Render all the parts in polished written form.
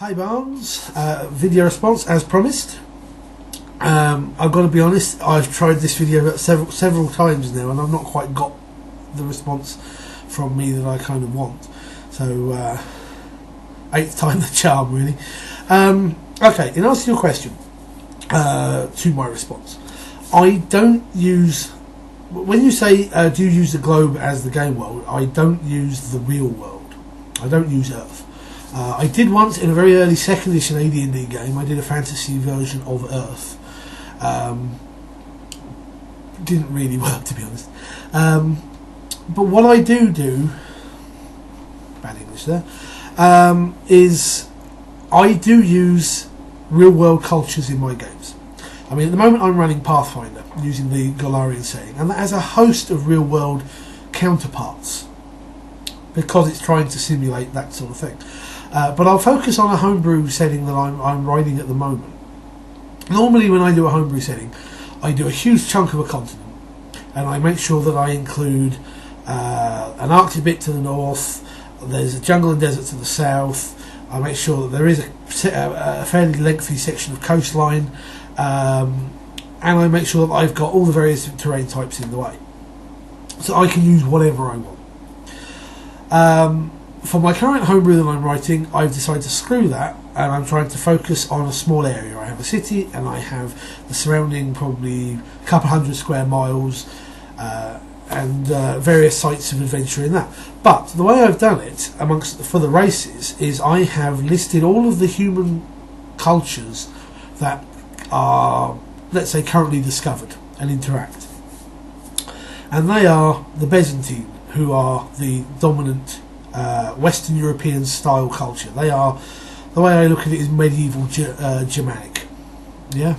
Hi Barnes, video response as promised. I've got to be honest, I've tried this video several times now and I've not quite got the response from me that I kind of want. So, eighth time the charm really. Okay, in answer to your question, to my response, I don't use, when you say do you use the globe as the game world, I don't use the real world. I don't use Earth. I did once in a very early second edition AD&D game. I did a fantasy version of Earth. Didn't really work, to be honest. But what I do, bad English there, is I do use real world cultures in my games. I mean, at the moment I'm running Pathfinder using the Golarian setting, and that has a host of real world counterparts because it's trying to simulate that sort of thing. But I'll focus on a homebrew setting that I'm writing at the moment. Normally when I do a homebrew setting, I do a huge chunk of a continent, and I make sure that I include an Arctic bit to the north, there's a jungle and desert to the south, I make sure that there is a fairly lengthy section of coastline, and I make sure that I've got all the various terrain types in the way, so I can use whatever I want. For my current homebrew that I'm writing, I've decided to screw that, and I'm trying to focus on a small area. I have a city, and I have the surrounding probably a couple hundred square miles, and various sites of adventure in that. But the way I've done it for the races is I have listed all of the human cultures that are, let's say, currently discovered and interact. And they are the Byzantine, who are the dominant Western European style culture. They are, the way I look at it, is medieval Germanic. Yeah.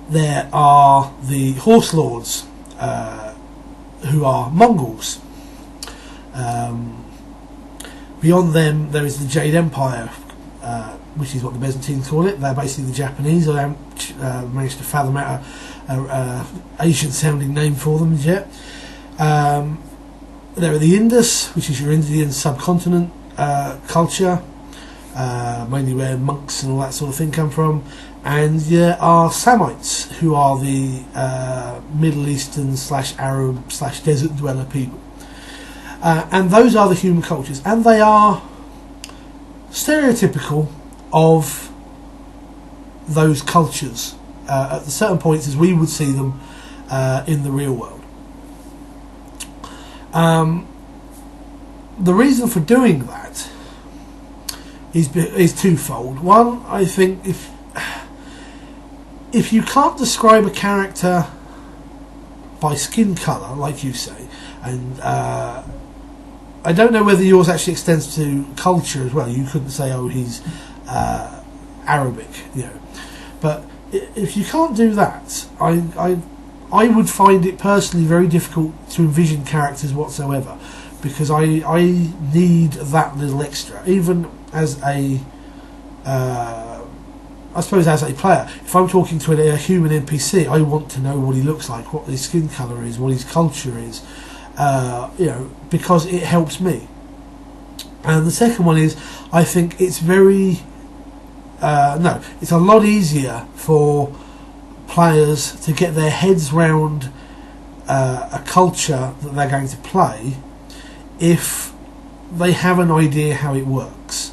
There are the horse lords, who are Mongols. Beyond them, there is the Jade Empire, which is what the Byzantines call it. They're basically the Japanese. I haven't managed to fathom out a Asian-sounding name for them as yet. There are the Indus, which is your Indian subcontinent culture, mainly where monks and all that sort of thing come from. And there are Samites, who are the Middle Eastern / Arab / desert dweller people. And those are the human cultures, and they are stereotypical of those cultures at certain points as we would see them in the real world. The reason for doing that is twofold. One, I think if you can't describe a character by skin colour, like you say, and I don't know whether yours actually extends to culture as well. You couldn't say, oh, he's Arabic, you know. But if you can't do that, I would find it personally very difficult to envision characters whatsoever, because I need that little extra, even as a I suppose as a player. If I'm talking to a human NPC, I want to know what he looks like, what his skin colour is, what his culture is, you know, because it helps me. And the second one is, I think it's it's a lot easier for players to get their heads round a culture that they're going to play if they have an idea how it works.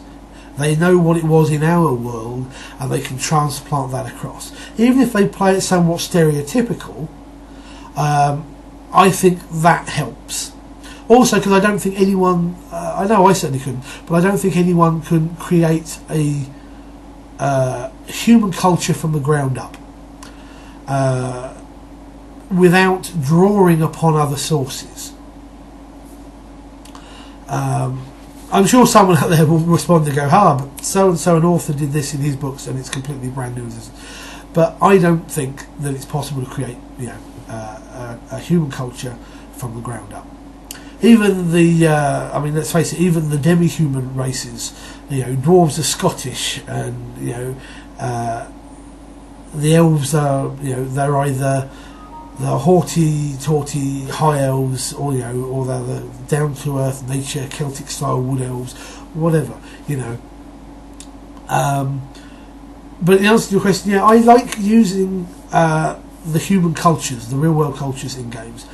They know what it was in our world and they can transplant that across. Even if they play it somewhat stereotypical, I think that helps. Also, because I don't think anyone, I know I certainly couldn't, but I don't think anyone can create a human culture from the ground up without drawing upon other sources. I'm sure someone out there will respond and go, but so-and-so an author did this in his books and it's completely brand new. But I don't think that it's possible to create, you know, a human culture from the ground up. Even the, I mean, let's face it, even the demi-human races, you know, dwarves are Scottish, and, you know, the elves are, you know, they're either the haughty, high elves, or, you know, or the down-to-earth nature Celtic-style wood elves, whatever, But the answer to your question, yeah, I like using the human cultures, the real world cultures in games.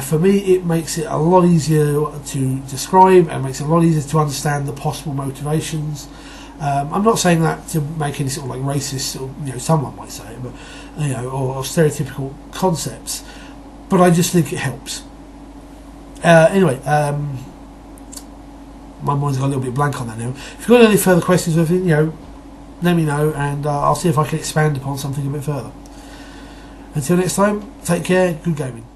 For me, it makes it a lot easier to describe and makes it a lot easier to understand the possible motivations. I'm not saying that to make any sort of like racist, or someone might say it, but or stereotypical concepts. But I just think it helps. Anyway, my mind's got a little bit blank on that now. If you've got any further questions or anything, let me know, and I'll see if I can expand upon something a bit further. Until next time, take care, good gaming.